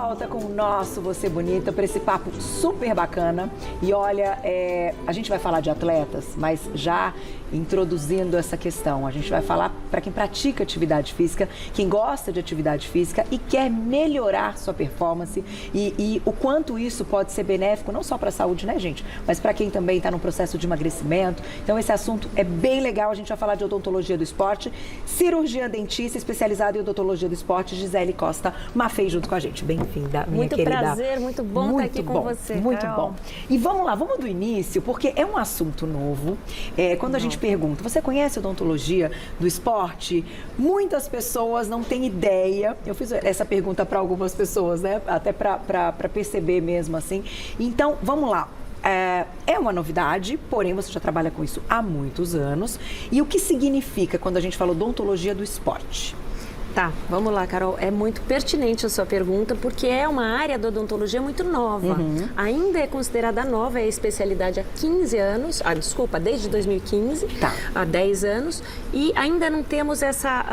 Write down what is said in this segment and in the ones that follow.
volta com o nosso Você Bonita para esse papo super bacana. E olha, a gente vai falar de atletas, mas já introduzindo essa questão. A gente vai falar para quem pratica atividade física, quem gosta de atividade física e quer melhorar sua performance e o quanto isso pode ser benéfico, não só para a saúde, né, gente? Mas para quem também está no processo de emagrecimento. Então, esse assunto é bem legal. A gente vai falar de odontologia do esporte, cirurgia dentista especializada em odontologia do esporte, Gisele Costa Maffei junto com a gente. Bem-vinda, minha querida. Muito prazer, muito bom estar aqui com você, Muito Carol. bom. E vamos lá, vamos do início, porque é um assunto novo. Quando a gente pergunta, você conhece odontologia do esporte? Muitas pessoas não têm ideia. Eu fiz essa pergunta para algumas pessoas, né? Até para perceber mesmo assim. Então, vamos lá. É uma novidade, porém você já trabalha com isso há muitos anos. E o que significa quando a gente fala odontologia do esporte? Tá, vamos lá, Carol. É muito pertinente a sua pergunta, porque é uma área da odontologia muito nova. Ainda é considerada nova, é a especialidade há 15 anos, desde 2015, há 10 anos, e ainda não temos essa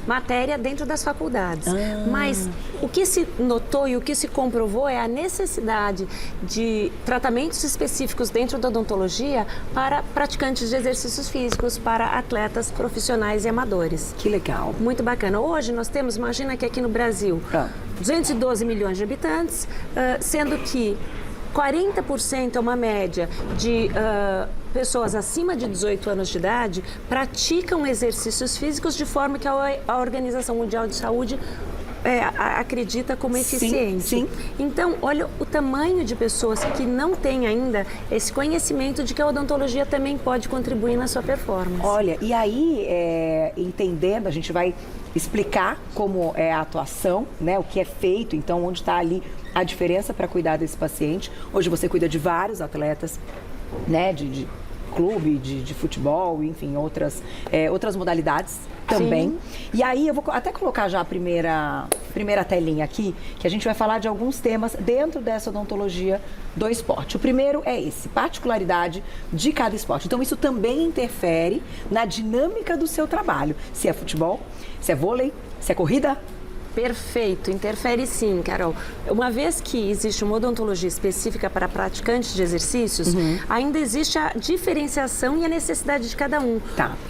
matéria dentro das faculdades. Mas o que se notou e o que se comprovou é a necessidade de tratamentos específicos dentro da odontologia para praticantes de exercícios físicos, para atletas profissionais e amadores. Que legal. Muito bacana. Hoje nós temos, imagina que aqui no Brasil, 212 milhões de habitantes, sendo que 40% é uma média de pessoas acima de 18 anos de idade praticam exercícios físicos de forma que a Organização Mundial de Saúde acredita como eficiente. Sim. Então, olha o tamanho de pessoas que não têm ainda esse conhecimento de que a odontologia também pode contribuir na sua performance. Olha, e aí, entendendo, a gente vai explicar como é a atuação, né, o que é feito, então onde está ali a diferença para cuidar desse paciente. Hoje você cuida de vários atletas, né, de clube, de futebol, enfim, outras modalidades também. Sim. E aí eu vou até colocar já a primeira telinha aqui, que a gente vai falar de alguns temas dentro dessa odontologia do esporte. O primeiro é esse, particularidade de cada esporte. Então isso também interfere na dinâmica do seu trabalho. Se é futebol, se é vôlei, se é corrida. Perfeito, interfere sim, Carol. Uma vez que existe uma odontologia específica para praticantes de exercícios, ainda existe a diferenciação e a necessidade de cada um.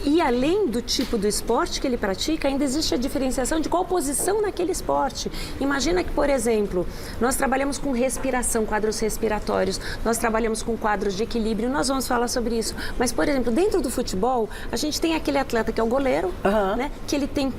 E além do tipo do esporte que ele pratica, ainda existe a diferenciação de qual posição naquele esporte. Imagina que, por exemplo, nós trabalhamos com respiração, quadros respiratórios, nós trabalhamos com quadros de equilíbrio, nós vamos falar sobre isso. Mas, por exemplo, dentro do futebol, a gente tem aquele atleta que é o goleiro, né, que ele tem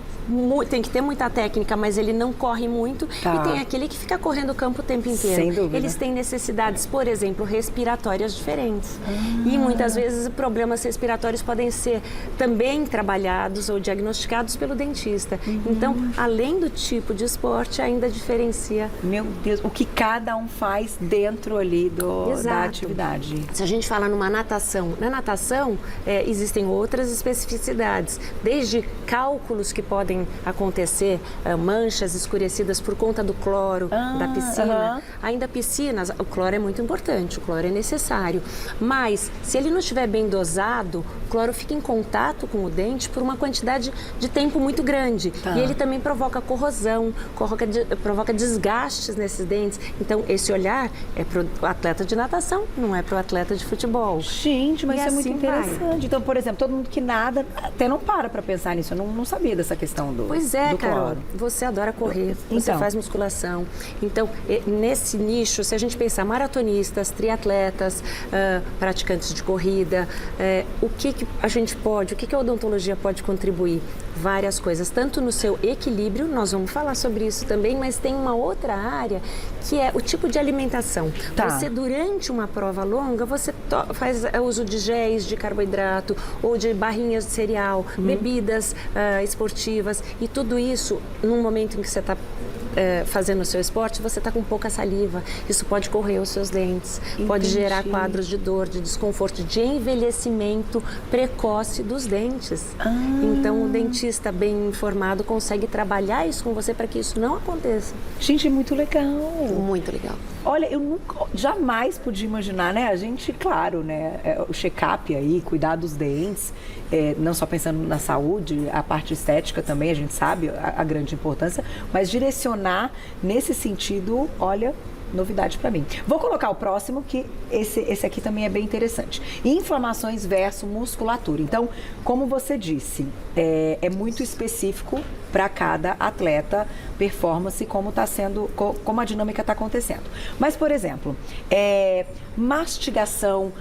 que ter muita técnica, mas ele não corre muito. E tem aquele que fica correndo o campo o tempo inteiro. Sem dúvida. Eles têm necessidades, por exemplo, respiratórias diferentes. E muitas vezes problemas respiratórios podem ser também trabalhados ou diagnosticados pelo dentista. Então, além do tipo de esporte, ainda diferencia. Meu Deus, o que cada um faz dentro ali da atividade. Se a gente fala numa natação, na natação existem outras especificidades, desde cálculos que podem acontecer, manchas escurecidas por conta do cloro da piscina. Ainda piscinas, o cloro é muito importante, o cloro é necessário. Mas, se ele não estiver bem dosado, o cloro fica em contato com o dente por uma quantidade de tempo muito grande. E ele também provoca corrosão, provoca desgastes nesses dentes. Então, esse olhar é para o atleta de natação, não é para o atleta de futebol. Gente, mas isso é muito assim interessante. Então, por exemplo, todo mundo que nada até não para pensar nisso. Eu não sabia dessa questão do Pois é, do Carol, cloro. você adora correr, você faz musculação. Então, nesse nicho, se a gente pensar maratonistas, triatletas, praticantes de corrida, o que a gente pode, o que a odontologia pode contribuir? Várias coisas, tanto no seu equilíbrio, nós vamos falar sobre isso também, mas tem uma outra área que é o tipo de alimentação. Você, durante uma prova longa, você faz uso de géis de carboidrato ou de barrinhas de cereal, bebidas esportivas, e tudo isso, num momento em que você está fazendo o seu esporte, você está com pouca saliva. Isso pode correr os seus dentes, pode gerar quadros de dor, de desconforto, de envelhecimento precoce dos dentes. Então, o dentista bem informado consegue trabalhar isso com você para que isso não aconteça. Gente, é muito legal. Muito legal. Olha, eu jamais podia imaginar, né? A gente, claro, né? O check-up aí, cuidar dos dentes, não só pensando na saúde, a parte estética também, a gente sabe a grande importância, mas direcionar funcionar nesse sentido, olha, novidade para mim. Vou colocar o próximo, que esse aqui também é bem interessante. Inflamações versus musculatura. Então, como você disse, é muito específico para cada atleta, performance, como está sendo, como a dinâmica está acontecendo. Mas, por exemplo, mastigação,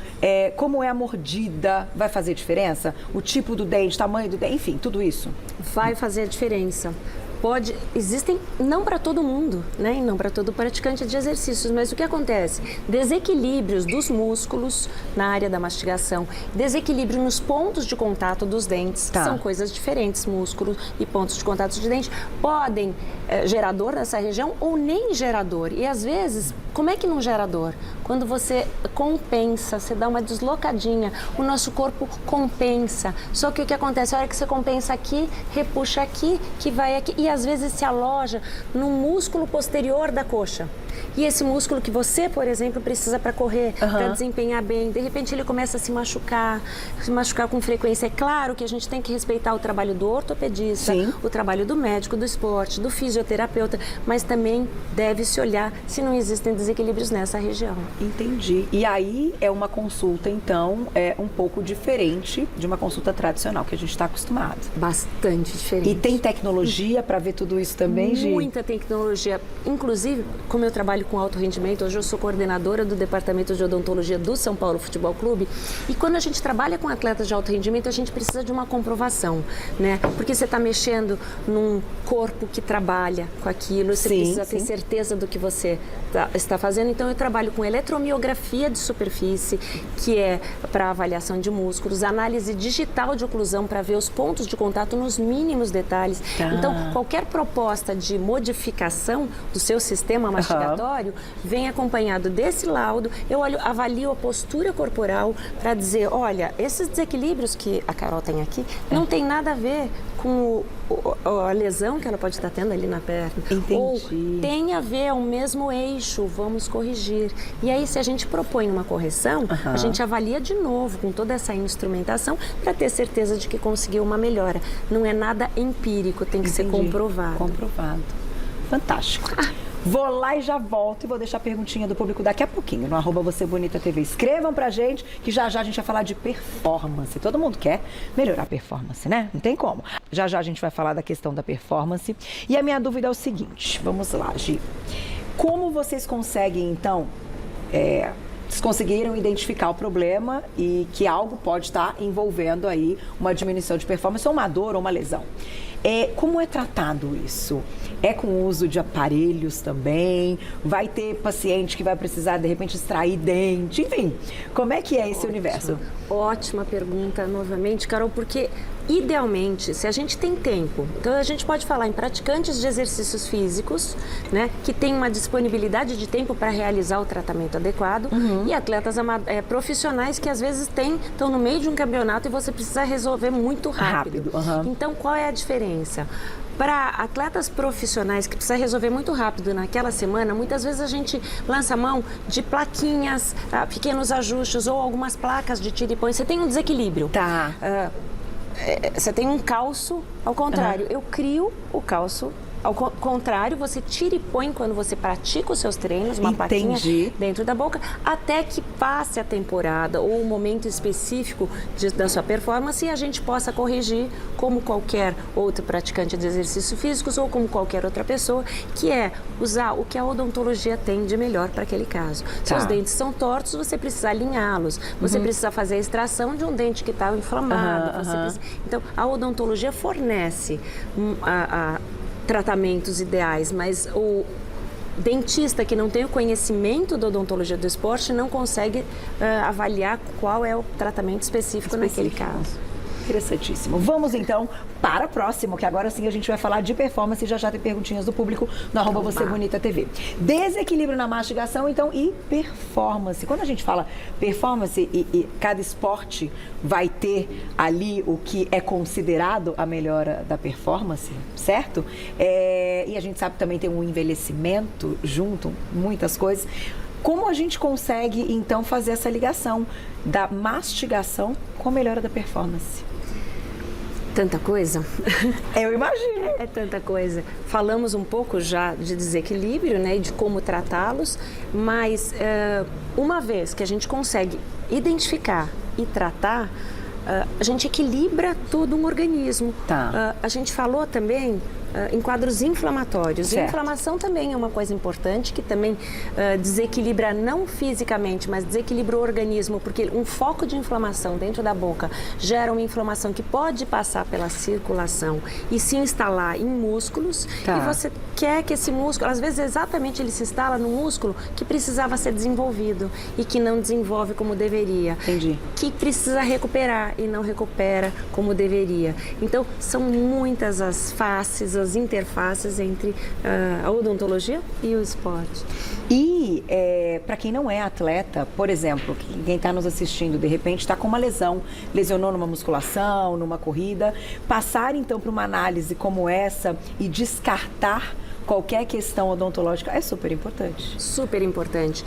como é a mordida, vai fazer diferença? O tipo do dente, tamanho do dente, enfim, tudo isso? Vai fazer a diferença. Existem, não para todo mundo, né? E não para todo praticante de exercícios, mas o que acontece? Desequilíbrios dos músculos na área da mastigação, desequilíbrio nos pontos de contato dos dentes, são coisas diferentes, músculos e pontos de contato de dente, podem gerar dor nessa região ou nem gerar dor. E às vezes, como é que não gera dor? Quando você compensa, você dá uma deslocadinha, o nosso corpo compensa. Só que o que acontece? A hora que você compensa aqui, repuxa aqui, que vai aqui, e às vezes se aloja no músculo posterior da coxa. E esse músculo que você, por exemplo, precisa para correr, para desempenhar bem, de repente ele começa a se machucar com frequência. É claro que a gente tem que respeitar o trabalho do ortopedista, o trabalho do médico do esporte, do fisioterapeuta, mas também deve-se olhar se não existem desequilíbrios nessa região. Entendi. E aí é uma consulta, então, um pouco diferente de uma consulta tradicional que a gente está acostumado. Bastante diferente. E tem tecnologia para ver tudo isso também, Gi? Muita tecnologia. Inclusive, como eu trabalho com alto rendimento, hoje eu sou coordenadora do Departamento de Odontologia do São Paulo Futebol Clube, e quando a gente trabalha com atletas de alto rendimento, a gente precisa de uma comprovação, né? Porque você está mexendo num corpo que trabalha com aquilo, você precisa ter certeza do que você está fazendo. Então, eu trabalho com eletromiografia de superfície, que é para avaliação de músculos, análise digital de oclusão para ver os pontos de contato nos mínimos detalhes. Então, qualquer proposta de modificação do seu sistema mastigatório vem acompanhado desse laudo. Eu avalio a postura corporal para dizer, olha, esses desequilíbrios que a Carol tem aqui não tem nada a ver com a lesão que ela pode estar tendo ali na perna. Entendi. Ou tem a ver, é o mesmo eixo, vamos corrigir. E aí, se a gente propõe uma correção, a gente avalia de novo com toda essa instrumentação para ter certeza de que conseguiu uma melhora. Não é nada empírico, tem que ser comprovado. Comprovado. Fantástico. Vou lá e já volto e vou deixar a perguntinha do público daqui a pouquinho, no @VocêBonitaTV. Escrevam pra gente, que já já a gente vai falar de performance. Todo mundo quer melhorar a performance, né? Não tem como. Já já a gente vai falar da questão da performance. E a minha dúvida é o seguinte, vamos lá, Gi. Como vocês conseguem, então, vocês conseguiram identificar o problema e que algo pode estar envolvendo aí uma diminuição de performance, ou uma dor, ou uma lesão? Como é tratado isso? É com o uso de aparelhos também? Vai ter paciente que vai precisar, de repente, extrair dente? Enfim, como é que é esse universo? Ótima pergunta, novamente, Carol, porque idealmente, se a gente tem tempo, então a gente pode falar em praticantes de exercícios físicos, né, que tem uma disponibilidade de tempo para realizar o tratamento adequado, e atletas profissionais que às vezes estão no meio de um campeonato e você precisa resolver muito rápido. Então, qual é a diferença? Para atletas profissionais que precisam resolver muito rápido naquela semana, muitas vezes a gente lança mão de plaquinhas, pequenos ajustes ou algumas placas de tira e põe. Você tem um desequilíbrio. Você tem um calço ao contrário. Eu crio o calço ao contrário, você tira e põe quando você pratica os seus treinos, uma plaquinha dentro da boca, até que passe a temporada ou o momento específico da sua performance e a gente possa corrigir como qualquer outro praticante de exercícios físicos ou como qualquer outra pessoa, que é usar o que a odontologia tem de melhor para aquele caso. Seus dentes são tortos, você precisa alinhá-los, você precisa fazer a extração de um dente que está inflamado. Então, a odontologia fornece tratamentos ideais, mas o dentista que não tem o conhecimento da odontologia do esporte não consegue avaliar qual é o tratamento específico naquele caso. Interessantíssimo. Vamos então para o próximo, que agora sim a gente vai falar de performance e já já tem perguntinhas do público no @VocêBonitaTV. Desequilíbrio na mastigação, então, e performance. Quando a gente fala performance e cada esporte vai ter ali o que é considerado a melhora da performance, certo? E a gente sabe que também tem um envelhecimento junto, muitas coisas. Como a gente consegue, então, fazer essa ligação da mastigação com a melhora da performance? Tanta coisa. Eu imagino. É tanta coisa. Falamos um pouco já de desequilíbrio, né, e de como tratá-los, mas uma vez que a gente consegue identificar e tratar, a gente equilibra todo um organismo. Tá. A gente falou também em quadros inflamatórios. Certo. E inflamação também é uma coisa importante, que também desequilibra não fisicamente, mas desequilibra o organismo, porque um foco de inflamação dentro da boca gera uma inflamação que pode passar pela circulação e se instalar em músculos. Tá. E você quer que esse músculo, às vezes exatamente ele se instala no músculo que precisava ser desenvolvido e que não desenvolve como deveria. Entendi. Que precisa recuperar e não recupera como deveria. Então, são muitas as faces, as interfaces entre a odontologia e o esporte. E para quem não é atleta, por exemplo, quem está nos assistindo, de repente está com uma lesão, lesionou numa musculação, numa corrida, passar então para uma análise como essa e descartar qualquer questão odontológica é super importante. Super importante.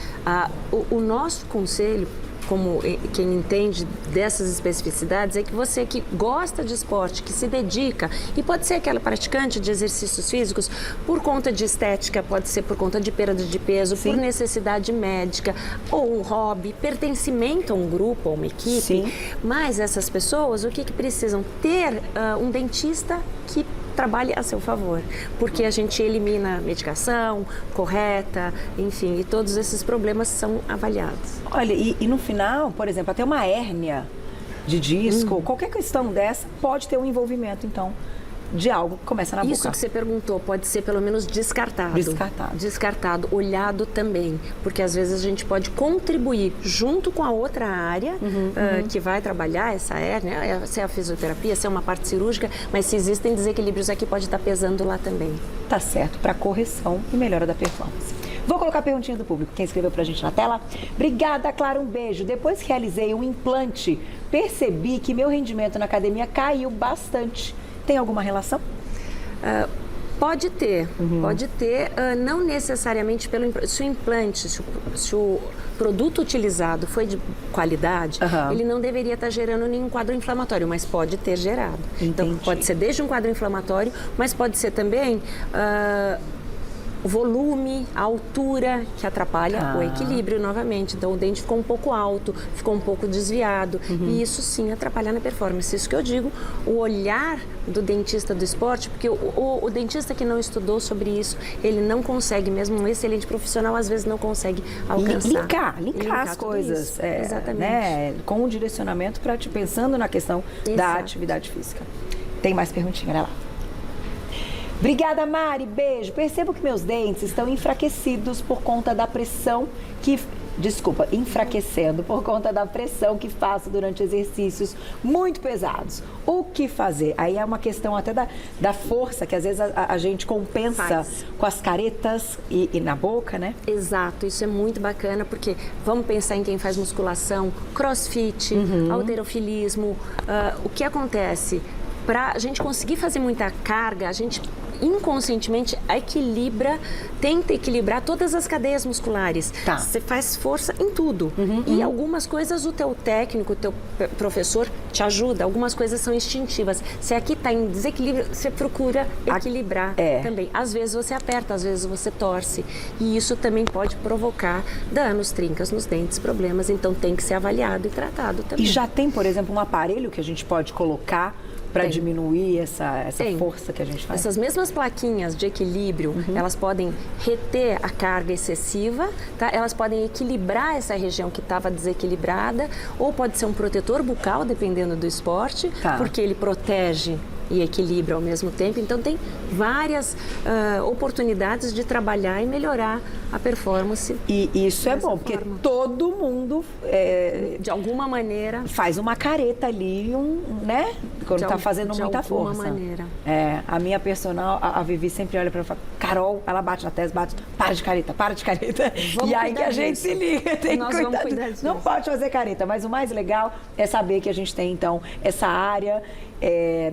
O nosso conselho, como quem entende dessas especificidades, é que você que gosta de esporte, que se dedica, e pode ser aquela praticante de exercícios físicos por conta de estética, pode ser por conta de perda de peso, Sim. por necessidade médica, ou um hobby, pertencimento a um grupo, a uma equipe. Sim. Mas essas pessoas, o que precisam? Ter um dentista que trabalhe a seu favor, porque a gente elimina medicação correta, enfim, e todos esses problemas são avaliados. Olha, e no final, por exemplo, até uma hérnia de disco, qualquer questão dessa pode ter um envolvimento, então, de algo que começa na boca. Isso que você perguntou pode ser pelo menos descartado. Descartado, olhado também, porque às vezes a gente pode contribuir junto com a outra área que vai trabalhar essa hérnia, se é a fisioterapia, se é uma parte cirúrgica, mas se existem desequilíbrios aqui pode estar pesando lá também. Tá certo, para correção e melhora da performance. Vou colocar a perguntinha do público, quem escreveu pra gente na tela. Obrigada, Clara, um beijo. Depois que realizei um implante, percebi que meu rendimento na academia caiu bastante. Tem alguma relação? Pode ter, não necessariamente se o implante, se o produto utilizado foi de qualidade, ele não deveria estar gerando nenhum quadro inflamatório, mas pode ter gerado. Entendi. Então, pode ser desde um quadro inflamatório, mas pode ser também o volume, a altura, que atrapalha o equilíbrio novamente. Então, o dente ficou um pouco alto, ficou um pouco desviado. E isso sim atrapalha na performance. Isso que eu digo, o olhar do dentista do esporte, porque o dentista que não estudou sobre isso, ele não consegue, mesmo um excelente profissional, às vezes não consegue alcançar. Linkar as coisas. Exatamente. Né, com o direcionamento para te pensando na questão da atividade física. Tem mais perguntinha, olha lá. Obrigada, Mari. Beijo. Percebo que meus dentes estão enfraquecidos por conta da pressão que... Desculpa, enfraquecendo por conta da pressão que faço durante exercícios muito pesados. O que fazer? Aí é uma questão até da força, que às vezes a gente compensa com as caretas e na boca, né? Exato, isso é muito bacana, porque vamos pensar em quem faz musculação, crossfit, halterofilismo. O que acontece? Para a gente conseguir fazer muita carga, a gente inconscientemente tenta equilibrar todas as cadeias musculares. Tá. Você faz força em tudo. E algumas coisas o teu técnico, o teu professor te ajuda, algumas coisas são instintivas. Se aqui está em desequilíbrio, você procura equilibrar também. Às vezes você aperta, às vezes você torce. E isso também pode provocar danos, trincas nos dentes, problemas. Então tem que ser avaliado e tratado também. E já tem, por exemplo, um aparelho que a gente pode colocar para diminuir essa força que a gente faz? Essas mesmas plaquinhas de equilíbrio, elas podem reter a carga excessiva, tá? Elas podem equilibrar essa região que estava desequilibrada, ou pode ser um protetor bucal, dependendo do esporte, porque ele protege e equilibra ao mesmo tempo. Então, tem várias oportunidades de trabalhar e melhorar a performance. E isso é bom, porque todo mundo, de alguma maneira, faz uma careta ali, quando está fazendo muita força. De alguma maneira. A minha personal, a Vivi sempre olha para mim e fala, Carol, ela bate na testa, bate, para de careta. Vamos e aí que a gente disso. se liga. Vamos cuidar disso. Não pode fazer careta, mas o mais legal é saber que a gente tem, então, essa área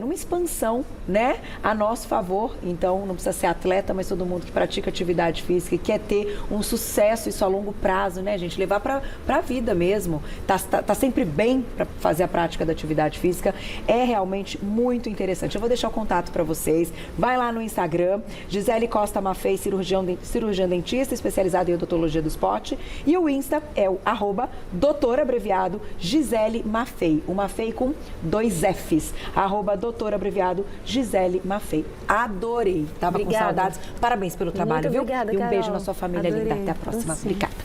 numa expansão, né, a nosso favor. Então, não precisa ser atleta, mas todo mundo que pratica atividade física e quer ter um sucesso, isso a longo prazo, né, gente? Levar para a vida mesmo. Tá sempre bem para fazer a prática da atividade física. É realmente muito interessante. Eu vou deixar o contato para vocês. Vai lá no Instagram, Gisele Costa Maffei, cirurgiã dentista, especializada em odontologia do esporte. E o Insta é o @doutora abreviado Gisele Maffei. O Maffei com 2 Fs. @doutora abreviado Gisele Maffei. Adorei. Tava com saudades. Parabéns pelo trabalho, muito viu? obrigada, E um Carol. beijo na sua família Adorei. linda. Até a próxima. Obrigada.